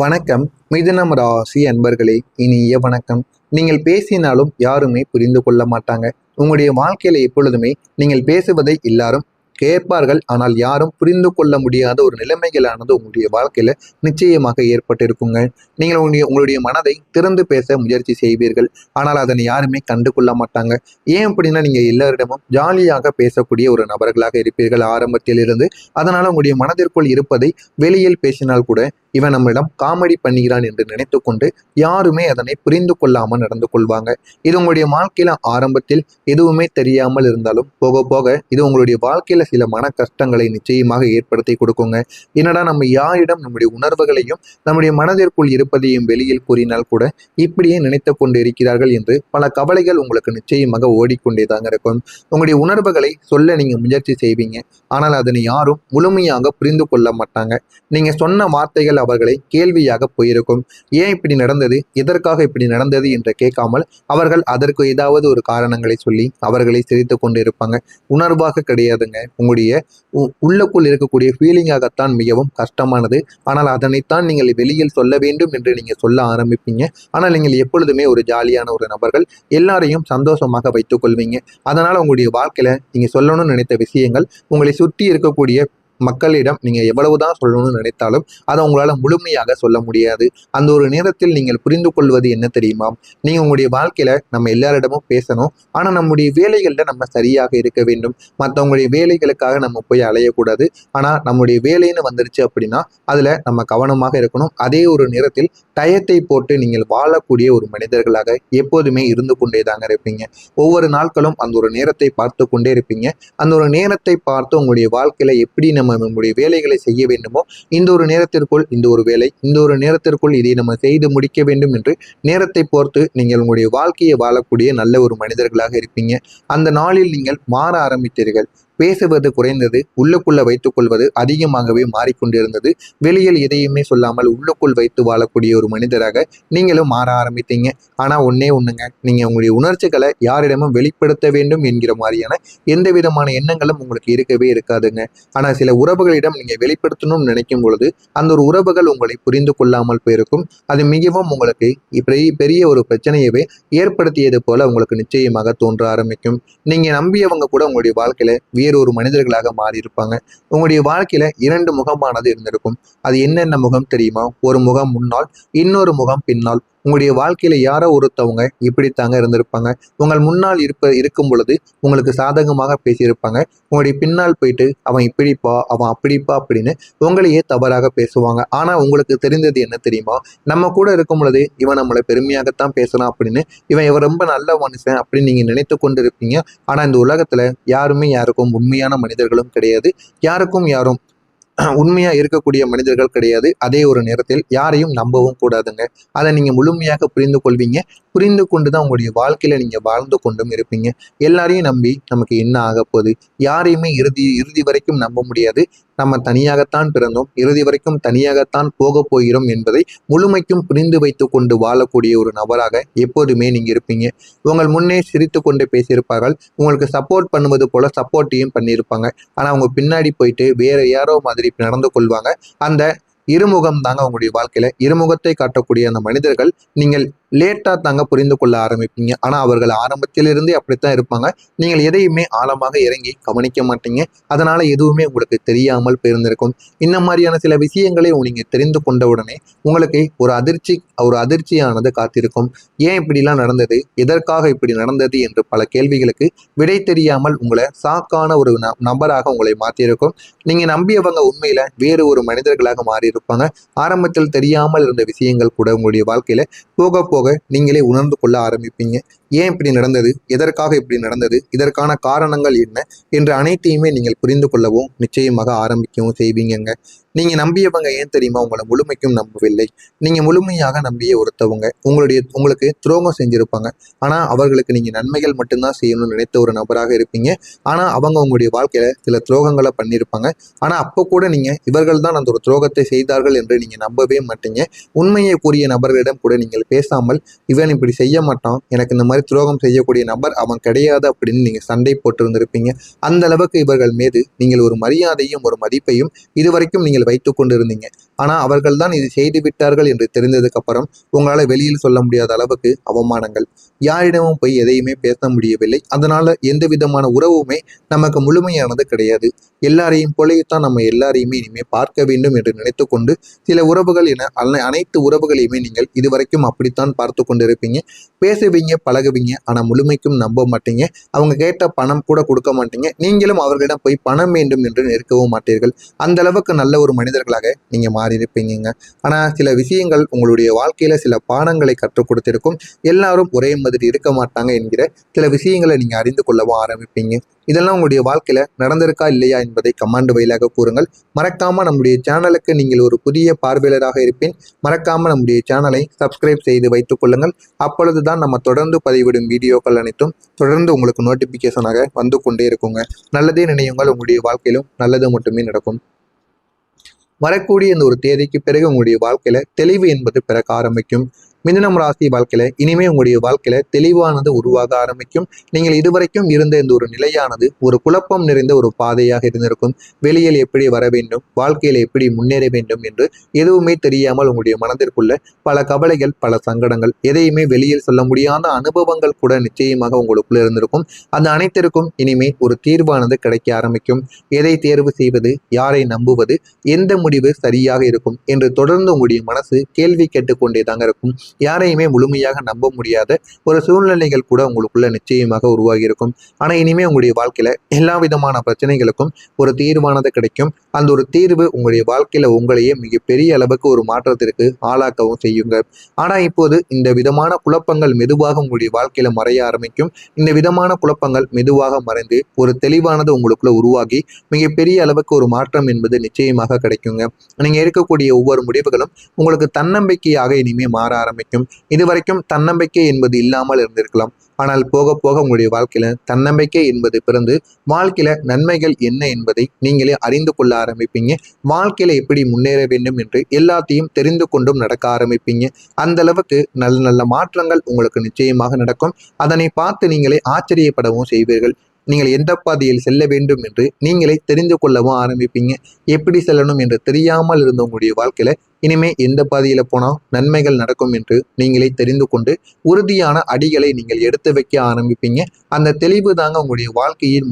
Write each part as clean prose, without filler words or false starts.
வணக்கம். மிதுனம் ராசி அன்பர்களே, இனிய வணக்கம். நீங்கள் பேசினாலும் யாருமே புரிந்து கொள்ள மாட்டாங்க. உங்களுடைய வாழ்க்கையில எப்பொழுதுமே நீங்கள் பேசுவதை எல்லாரும் கேட்பார்கள். ஆனால் யாரும் புரிந்து கொள்ள முடியாத ஒரு நிலைமைகளானது உங்களுடைய வாழ்க்கையில நிச்சயமாக ஏற்பட்டிருக்குங்க. நீங்கள் உங்களுடைய மனதை திறந்து பேச முயற்சி செய்வீர்கள். ஆனால் அதனை யாருமே கண்டு கொள்ள மாட்டாங்க. ஏன் அப்படின்னா, நீங்க எல்லாரிடமும் ஜாலியாக பேசக்கூடிய ஒரு நபர்களாக இருப்பீர்கள் ஆரம்பத்தில் இருந்து. அதனால உங்களுடைய மனதிற்குள் இருப்பதை வெளியில் பேசினால் கூட, இவன் நம்மிடம் காமெடி பண்ணுகிறான் என்று நினைத்து கொண்டு யாருமே அதனை புரிந்து கொள்ளாமல் நடந்து கொள்வாங்க. இது உங்களுடைய வாழ்க்கையில ஆரம்பத்தில் எதுவுமே தெரியாமல் இருந்தாலும் போக போக இது உங்களுடைய வாழ்க்கையில சில மன கஷ்டங்களை நிச்சயமாக ஏற்படுத்தி கொடுக்குங்க. என்னடா, நம்ம யாரிடம் நம்முடைய உணர்வுகளையும் நம்முடைய மனதிற்குள் இருப்பதையும் வெளியில் கூறினால் கூட இப்படியே நினைத்து கொண்டு இருக்கிறார்கள் என்று பல கவலைகள் உங்களுக்கு நிச்சயமாக ஓடிக்கொண்டேதாங்க இருக்கும். உங்களுடைய உணர்வுகளை சொல்ல நீங்க முயற்சி செய்வீங்க. ஆனால் அதனை யாரும் முழுமையாக புரிந்து கொள்ள மாட்டாங்க. நீங்க சொன்ன வார்த்தைகள் அவர்களை கேள்வியாக போயிருக்கும். ஏன் இப்படி நடந்தது, எதற்காக இப்படி நடந்தது என்று கேட்காமல் அவர்கள் அதற்கு ஏதாவது ஒரு காரணங்களை சொல்லி அவர்களை சிரித்து கொண்டு இருப்பாங்க. உணர்வாக கிடையாதுங்க. உங்களுடைய உள்ளுக்குள் இருக்கக்கூடிய ஃபீலிங்காகத்தான் மிகவும் கஷ்டமானது. ஆனால் அதனைத்தான் நீங்கள் வெளியில் சொல்ல வேண்டும் என்று நீங்க சொல்ல ஆரம்பிப்பீங்க. ஆனால் நீங்கள் எப்பொழுதுமே ஒரு ஜாலியான ஒரு நபர்கள், எல்லாரையும் சந்தோஷமாக வைத்துக் கொள்வீங்க. அதனால உங்களுடைய வாழ்க்கையில நீங்க சொல்லணும்னு நினைத்த விஷயங்கள் உங்களை சுற்றி இருக்கக்கூடிய மக்களிடம் நீங்க எவ்வளவுதான் சொல்லணும்னு நினைத்தாலும் அதை உங்களால முழுமையாக சொல்ல முடியாது. அந்த ஒரு நேரத்தில் நீங்கள் புரிந்து கொள்வது என்ன தெரியுமா? நீங்க உங்களுடைய வாழ்க்கையில நம்ம எல்லாரிடமும் பேசணும். ஆனா நம்முடைய வேலைகள்ல நம்ம சரியாக இருக்க வேண்டும். மற்றவங்களுடைய வேலைகளுக்காக நம்ம போய் அலையக்கூடாது. ஆனா நம்முடைய வேலைன்னு வந்துருச்சு அப்படின்னா அதுல நம்ம கவனமாக இருக்கணும். அதே ஒரு நேரத்தில் டயத்தை போட்டு நீங்கள் வாழக்கூடிய ஒரு மனிதர்களாக எப்போதுமே இருந்து கொண்டேதாங்க இருப்பீங்க. ஒவ்வொரு நாட்களும் அந்த ஒரு நேரத்தை பார்த்து கொண்டே இருப்பீங்க. அந்த ஒரு நேரத்தை பார்த்து உங்களுடைய வாழ்க்கையில எப்படி நம்முடைய வேலைகளை செய்ய வேண்டுமோ, இந்த ஒரு நேரத்திற்குள் இந்த ஒரு வேலை, இந்த ஒரு நேரத்திற்குள் இதை நம்ம செய்து முடிக்க வேண்டும் என்று நேரத்தை பொறுத்து நீங்கள் உங்களுடைய வாழ்க்கையை வாழக்கூடிய நல்ல ஒரு மனிதர்களாக இருப்பீங்க. அந்த நாளில் நீங்கள் மாற ஆரம்பித்தீர்கள். பேசுவது குறைந்தது, உள்ளுக்குள்ள வைத்துக் கொள்வது அதிகமாகவே மாறிக்கொண்டிருந்தது. வெளியில் எதையுமே சொல்லாமல் உள்ளுக்குள் வைத்து வாழக்கூடிய ஒரு மனிதராக நீங்களும் மாற ஆரம்பித்தீங்க. ஆனா ஒன்னே ஒண்ணுங்க, நீங்க உங்களுடைய உணர்ச்சிகளை யாரிடமும் வெளிப்படுத்த வேண்டும் என்கிற மாதிரியான எந்த விதமான எண்ணங்களும் உங்களுக்கு இருக்கவே இருக்காதுங்க. ஆனா சில உறவுகளிடம் நீங்க வெளிப்படுத்தணும்னு நினைக்கும் பொழுது அந்த ஒரு உறவுகள் உங்களை புரிந்து கொள்ளாமல் போயிருக்கும். அது மிகவும் உங்களுக்கு பெரிய ஒரு பிரச்சனையவே ஏற்படுத்தியது போல உங்களுக்கு நிச்சயமாக தோன்ற ஆரம்பிக்கும். நீங்க நம்பியவங்க கூட உங்களுடைய வாழ்க்கையில வேறொரு மனிதர்களாக மாறி இருப்பாங்க. உங்களுடைய வாழ்க்கையில 2 முகமானது இருந்திருக்கும். அது என்னென்ன முகம் தெரியுமா? ஒரு முகம் முன்னால், இன்னொரு முகம் பின்னால். உங்களுடைய வாழ்க்கையில யாரோ ஒருத்தவங்க இப்படித்தாங்க இருந்திருப்பாங்க. உங்கள் முன்னால் இருக்கும் பொழுது உங்களுக்கு சாதகமாக பேசியிருப்பாங்க. உங்களுடைய பின்னால் போயிட்டு அவன் இப்படிப்பா, அவன் அப்படிப்பா அப்படின்னு உங்களையே தவறாக பேசுவாங்க. ஆனா உங்களுக்கு தெரிந்தது என்ன தெரியுமா? நம்ம கூட இருக்கும் பொழுது இவன் நம்மளை பெருமையாகத்தான் பேசலாம் அப்படின்னு, இவன் ரொம்ப நல்ல மனுஷன் அப்படின்னு நீங்க நினைத்து கொண்டு இருப்பீங்க. ஆனா இந்த உலகத்துல யாருமே யாருக்கும் உண்மையான மனிதர்களும் கிடையாது. யாருக்கும் யாரும் உண்மையா இருக்கக்கூடிய மனிதர்கள் கிடையாது. அதே ஒரு நேரத்தில் யாரையும் நம்பவும் கூடாதுங்க. அதை நீங்க முழுமையாக புரிந்து கொள்வீங்க. புரிந்து கொண்டுதான் உங்களுடைய வாழ்க்கையில நீங்க வாழ்ந்து கொண்டும் இருப்பீங்க. எல்லாரையும் நம்பி நமக்கு என்ன ஆக போகுது? யாரையுமே இறுதி இறுதி வரைக்கும் நம்ப முடியாது. நம்ம தனியாகத்தான் பிறந்தோம், இறுதி வரைக்கும் தனியாகத்தான் போக போகிறோம் என்பதை முழுமைக்கும் புரிந்து வைத்து கொண்டு வாழக்கூடிய ஒரு நபராக எப்போதுமே நீங்க இருப்பீங்க. உங்கள் முன்னே சிரித்து கொண்டு பேசியிருப்பார்கள். உங்களுக்கு சப்போர்ட் பண்ணுவது போல சப்போர்ட்டையும் பண்ணியிருப்பாங்க. ஆனா அவங்க பின்னாடி போயிட்டு வேற யாரோ மாதிரி நடந்து கொள்வாங்க. அந்த இருமுகம் தாங்க உங்களுடைய வாழ்க்கையில. இருமுகத்தை காட்டக்கூடிய அந்த மனிதர்கள் நீங்கள் லேட்டா தாங்க புரிந்து கொள்ள ஆரம்பிப்பீங்க. ஆனா அவர்கள் ஆரம்பத்திலிருந்தே அப்படித்தான் இருப்பாங்க. நீங்கள் எதையுமே ஆழமாக இறங்கி கவனிக்க மாட்டீங்க. அதனால எதுவுமே உங்களுக்கு தெரியாமல் போயிருந்திருக்கும். இந்த மாதிரியான சில விஷயங்களை நீங்க தெரிந்து கொண்ட உடனே உங்களுக்கு ஒரு அதிர்ச்சியானது காத்திருக்கும். ஏன் இப்படிலாம் நடந்தது, எதற்காக இப்படி நடந்தது என்று பல கேள்விகளுக்கு விடை தெரியாமல் உங்களை சாக்கான ஒரு நபராக உங்களை மாற்றியிருக்கும். நீங்க நம்பியவங்க உண்மையில வேறு ஒரு மனிதர்களாக மாறி இருப்பாங்க. ஆரம்பத்தில் தெரியாமல் இருந்த விஷயங்கள் கூட உங்களுடைய வாழ்க்கையில போக போக நீங்களே உணர்ந்து கொள்ள ஆரம்பிப்பீங்க. ஏன் இப்படி நடந்தது, எதற்காக இப்படி நடந்தது, இதற்கான காரணங்கள் என்ன என்று அனைத்தையுமே நீங்கள் புரிந்து கொள்ளவும் நிச்சயமாக ஆரம்பிக்கவும் செய்வீங்கங்க. நீங்க நம்பியவங்க ஏன் தெரியுமா உங்களை முழுமைக்கும் நம்பவில்லை. நீங்க முழுமையாக நம்பிய ஒருத்தவங்க உங்களுக்கு துரோகம் செஞ்சிருப்பாங்க. ஆனா அவர்களுக்கு நீங்க நன்மைகள் மட்டும்தான் செய்யணும்னு நினைத்த ஒரு நபராக இருப்பீங்க. ஆனா அவங்க உங்களுடைய வாழ்க்கையில சில துரோகங்களை பண்ணியிருப்பாங்க. ஆனா அப்போ கூட நீங்க இவர்கள் தான் அந்த ஒரு துரோகத்தை செய்தார்கள் என்று நீங்க நம்பவே மாட்டீங்க. உண்மையை கூறிய நபர்களிடம் கூட நீங்கள் பேசாமல், இவன் இப்படி செய்ய மாட்டான், எனக்கு இந்த மாதிரி துரோகம் செய்யக்கூடிய நபர் அவன் கிடையாது அப்படின்னு நீங்க சண்டை போட்டு இருந்திருப்பீங்க. அந்த அளவுக்கு இவர்கள் மீது நீங்கள் ஒரு மரியாதையும் ஒரு மதிப்பையும் இதுவரைக்கும் நீங்கள் வைத்துக் கொண்டிருந்தீங்க. ஆனா அவர்கள் தான் இது செய்து விட்டார்கள் என்று தெரிந்ததுக்கு அப்புறம் உங்களால வெளியில் சொல்ல முடியாத அளவுக்கு அவமானங்கள். யாரிடமும் போய் எதையுமே பேச முடியவில்லை. அதனால எந்த விதமான உறவுமே நமக்கு முழுமையானது கிடையாது. எல்லாரையும் போலத்தான் நம்ம எல்லாரையுமே இனிமே பார்க்க வேண்டும் என்று நினைத்து கொண்டு சில உறவுகள் என அனைத்து உறவுகளையுமே நீங்கள் இதுவரைக்கும் அப்படித்தான் பார்த்து கொண்டிருப்பீங்க. பேசுவீங்க, பழகுவீங்க, ஆனா முழுமைக்கும் நம்ப மாட்டீங்க. அவங்க கேட்ட பணம் கூட கொடுக்க மாட்டீங்க. நீங்களும் அவர்களிடம் போய் பணம் வேண்டும் என்று நிற்கவும் மாட்டீர்கள். அந்த அளவுக்கு நல்ல ஒரு மனிதர்களாக நீங்க மாறி இருப்பீங்க. ஆனா சில விஷயங்கள் உங்களுடைய வாழ்க்கையில சில பாடங்களை கற்றுக் கொடுத்திருக்கும். எல்லாரும் ஒரே மாதிரி இருக்க மாட்டாங்க என்கிற சில விஷயங்களை நீங்க அறிந்து கொள்ளவும் ஆரம்பிப்பீங்க. இதெல்லாம் உங்களுடைய வாழ்க்கையில நடந்திருக்கா இல்லையா என்பதை கமெண்ட் வழியாக கூறுங்கள். மறக்காம நம்முடைய சேனலுக்கு நீங்கள் ஒரு புதிய பார்வையாளராக இருப்பேன். மறக்காம நம்முடைய சேனலை சப்ஸ்கிரைப் செய்து வைத்துக் கொள்ளுங்கள். அப்பொழுதுதான் நம்ம தொடர்ந்து பதிவிடும் வீடியோக்கள் அனைத்தும் தொடர்ந்து உங்களுக்கு நோட்டிபிகேஷனாக வந்து கொண்டே இருக்குங்க. நல்லதே நினையுங்கள், உங்களுடைய வாழ்க்கையிலும் நல்லது மட்டுமே நடக்கும். வரக்கூடிய இந்த ஒரு தேதிக்கு பிறகு உங்களுடைய வாழ்க்கையில தெளிவு என்பது பிறக்க ஆரம்பிக்கும். மிதுனம் ராசி வாழ்க்கையில இனிமே உங்களுடைய வாழ்க்கையில தெளிவானது உருவாக ஆரம்பிக்கும். நீங்கள் இதுவரைக்கும் இருந்த இந்த ஒரு நிலையானது ஒரு குழப்பம் நிறைந்த ஒரு பாதையாக இருந்திருக்கும். வெளியில் எப்படி வர வேண்டும், வாழ்க்கையில எப்படி முன்னேற வேண்டும் என்று எதுவுமே தெரியாமல் உங்களுடைய மனதிற்குள்ள பல கவலைகள், பல சங்கடங்கள், எதையுமே வெளியில் சொல்ல முடியாத அனுபவங்கள் கூட நிச்சயமாக உங்களுக்குள்ள இருந்திருக்கும். அந்த அனைத்திற்கும் இனிமே ஒரு தீர்வானது கிடைக்க ஆரம்பிக்கும். எதை தேர்வு செய்வது, யாரை நம்புவது, எந்த முடிவு சரியாக இருக்கும் என்று தொடர்ந்து உங்களுடைய மனசு கேள்வி கேட்டுக்கொண்டே தாங்க இருக்கும். யாரையுமே முழுமையாக நம்ப முடியாத ஒரு சூழ்நிலைகள் கூட உங்களுக்குள்ள நிச்சயமாக உருவாகி இருக்கும். ஆனா இனிமே உங்களுடைய வாழ்க்கையில எல்லா விதமான பிரச்சனைகளுக்கும் ஒரு தீர்வானது கிடைக்கும். அந்த ஒரு தீர்வு உங்களுடைய வாழ்க்கையில உங்களையே மிகப்பெரிய அளவுக்கு ஒரு மாற்றத்திற்கு ஆளாக்கவும் செய்யுங்க. ஆனா இப்போது இந்த விதமான குழப்பங்கள் மெதுவாக உங்களுடைய வாழ்க்கையில மறைய ஆரம்பிக்கும். இந்த விதமான குழப்பங்கள் மெதுவாக மறைந்து ஒரு தெளிவானது உங்களுக்குள்ள உருவாகி மிகப்பெரிய அளவுக்கு ஒரு மாற்றம் என்பது நிச்சயமாக கிடைக்குங்க. நீங்க எடுக்கக்கூடிய ஒவ்வொரு முடிவுகளும் உங்களுக்கு தன்னம்பிக்கையாக இனிமே மாற ஆரம்பிக்கும். இதுவரைக்கும் தன்னம்பிக்கை என்பது இல்லாமல் இருந்திருக்கலாம். ஆனால் போக போக உங்களுடைய வாழ்க்கையில தன்னம்பிக்கை என்பது பிறந்து வாழ்க்கையில நன்மைகள் என்ன என்பதை நீங்களே அறிந்து கொள்ள ஆரம்பிப்பீங்க. வாழ்க்கையில எப்படி முன்னேற வேண்டும் என்று எல்லாத்தையும் தெரிந்து கொண்டும் நடக்க ஆரம்பிப்பீங்க. அந்த அளவுக்கு நல்ல நல்ல மாற்றங்கள் உங்களுக்கு நிச்சயமாக நடக்கும். அதனை பார்த்து நீங்களே ஆச்சரியப்படவும் செய்வீர்கள். நீங்கள் எந்த பாதையில் செல்ல வேண்டும் என்று நீங்களே தெரிந்து கொள்ளவும் ஆரம்பிப்பீங்க. எப்படி செல்லணும் என்று தெரியாமல் இருந்த உங்களுடைய வாழ்க்கையில இனிமே எந்த பாதையில போனால் நன்மைகள் நடக்கும் என்று நீங்களே தெரிந்து கொண்டு உறுதியான அடிகளை நீங்கள் எடுத்து வைக்க ஆரம்பிப்பீங்க. அந்த தெளிவு தாங்க உங்களுடைய வாழ்க்கையின்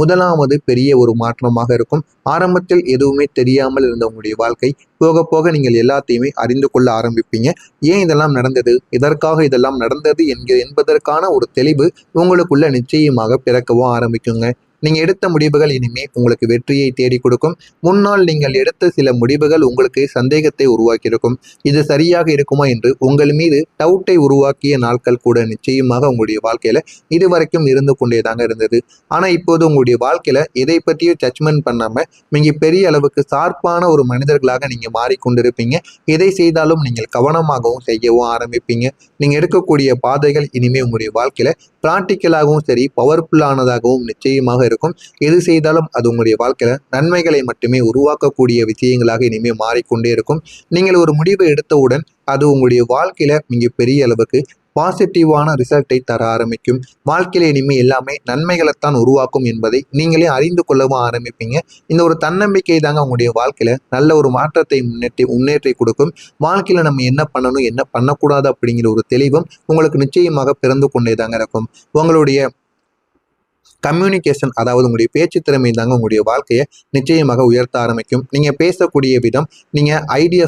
முதலாவது பெரிய ஒரு மாற்றமாக இருக்கும். ஆரம்பத்தில் எதுவுமே தெரியாமல் இருந்த உங்களுடைய வாழ்க்கை போக போக நீங்கள் எல்லாத்தையுமே அறிந்து கொள்ள ஆரம்பிப்பீங்க. ஏன் இதெல்லாம் நடந்தது, இதற்காக இதெல்லாம் நடந்தது என்பதற்கான ஒரு தெளிவு உங்களுக்குள்ள நிச்சயமாக பிறக்கவும் ஆரம்பிக்குங்க. நீங்க எடுத்த முடிவுகள் இனிமே உங்களுக்கு வெற்றியை தேடி கொடுக்கும். முன்னால் நீங்கள் எடுத்த சில முடிவுகள் உங்களுக்கு சந்தேகத்தை உருவாக்கியிருக்கும். இது சரியாக இருக்குமா என்று உங்கள் மீது டவுட்டை உருவாக்கிய நாட்கள் கூட நிச்சயமாக உங்களுடைய வாழ்க்கையில இதுவரைக்கும் இருந்து கொண்டேதாங்க இருந்தது. ஆனா இப்போது உங்களுடைய வாழ்க்கையில எதை பற்றியும் ஜட்ஜ்மெண்ட் பண்ணாம மிக பெரிய அளவுக்கு ஷார்ப்பான ஒரு மனிதர்களாக நீங்க மாறிக்கொண்டிருப்பீங்க. எதை செய்தாலும் நீங்கள் கவனமாகவும் செய்யவும் ஆரம்பிப்பீங்க. நீங்க எடுக்கக்கூடிய பாதைகள் இனிமே உங்களுடைய வாழ்க்கையில பிராக்டிக்கலாகவும் சரி, பவர்ஃபுல்லானதாகவும் நிச்சயமாக இருக்கும். எது செய்தாலும் அது உங்களுடைய வாழ்க்கையில நன்மைகளை மட்டுமே உருவாக்கக்கூடிய விஷயங்களாக இனிமே மாறிக்கொண்டே இருக்கும். நீங்கள் ஒரு முடிவை எடுத்தவுடன் அது உங்களுடைய வாழ்க்கையில மிகப்பெரிய அளவுக்கு பாசிட்டிவான ரிசல்ட்டை தர ஆரம்பிக்கும். வாழ்க்கையில இனிமே எல்லாமே நன்மைகளைத்தான் உருவாக்கும் என்பதை நீங்களே அறிந்து கொள்ளவும் ஆரம்பிப்பீங்க. இந்த ஒரு தன்னம்பிக்கை தாங்க உங்களுடைய வாழ்க்கையில நல்ல ஒரு மாற்றத்தை முன்னேற்றி கொடுக்கும். வாழ்க்கையில நம்ம என்ன பண்ணணும், என்ன பண்ணக்கூடாது அப்படிங்கிற ஒரு தெளிவும் உங்களுக்கு நிச்சயமாக பிறந்து கொண்டே தாங்க இருக்கும். உங்களுடைய கம்யூனிகேஷன், அதாவது உங்களுடைய பேச்சு திறமை தாங்க உங்களுடைய வாழ்க்கையை நிச்சயமாக உயர்த்த ஆரம்பிக்கும். நீங்க பேசக்கூடிய விதம், நீங்க ஐடியா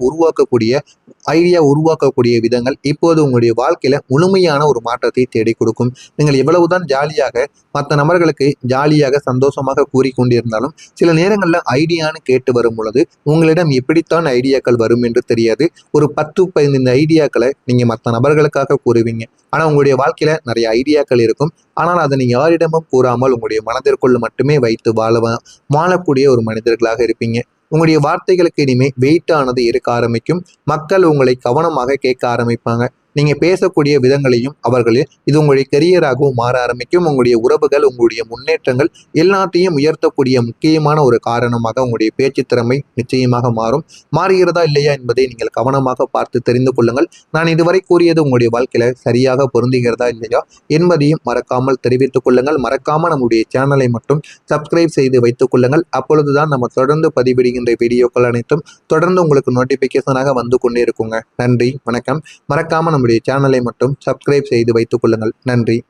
உருவாக்கக்கூடிய விதங்கள் இப்போது உங்களுடைய வாழ்க்கையில முழுமையான ஒரு மாற்றத்தை தேடி கொடுக்கும். நீங்கள் எவ்வளவுதான் ஜாலியாக மற்ற நபர்களுக்கு ஜாலியாக சந்தோஷமாக கூறிக்கொண்டிருந்தாலும் சில நேரங்களில் ஐடியான்னு கேட்டு வரும் பொழுது உங்களிடம் எப்படித்தான் ஐடியாக்கள் வரும் என்று தெரியாது. ஒரு 10-15 ஐடியாக்களை நீங்க மற்ற நபர்களுக்காக கூறுவீங்க. ஆனா உங்களுடைய வாழ்க்கையில நிறைய ஐடியாக்கள் இருக்கும். ஆனால் அதனை யாரிடமும் கூறாமல் உங்களுடைய மனதிற்குள் மட்டுமே வைத்து வாழக்கூடிய ஒரு மனிதர்களாக இருப்பீங்க. உங்களுடைய வார்த்தைகளுக்கு இனிமே வெயிட்டானது இருக்க ஆரம்பிக்கும். மக்கள் உங்களை கவனமாக கேட்க ஆரம்பிப்பாங்க. நீங்க பேசக்கூடிய விதங்களையும் அவர்கள் இது உங்களுடைய கெரியராகவும் மாற ஆரம்பிக்கும். உங்களுடைய உறவுகள், உங்களுடைய முன்னேற்றங்கள் எல்லாத்தையும் உயர்த்தக்கூடிய முக்கியமான ஒரு காரணமாக உங்களுடைய பேச்சு திறமை நிச்சயமாக மாறும். மாறுகிறதா இல்லையா என்பதை நீங்கள் கவனமாக பார்த்து தெரிந்து கொள்ளுங்கள். நான் இதுவரை கூறியது உங்களுடைய வாழ்க்கையில சரியாக பொருந்துகிறதா இல்லையா என்பதையும் மறக்காமல் தெரிவித்துக் கொள்ளுங்கள். மறக்காம நம்முடைய சேனலை மட்டும் சப்ஸ்கிரைப் செய்து வைத்துக் கொள்ளுங்கள். அப்பொழுதுதான் நம்ம தொடர்ந்து பதிவிடுகின்ற வீடியோக்கள் அனைத்தும் தொடர்ந்து உங்களுக்கு நோட்டிபிகேஷனாக வந்து கொண்டே இருக்குங்க. நன்றி, வணக்கம். மறக்காம நம்முடைய சேனலை மட்டும் சப்ஸ்கிரைப் செய்து வைத்துக் கொள்ளுங்கள். நன்றி.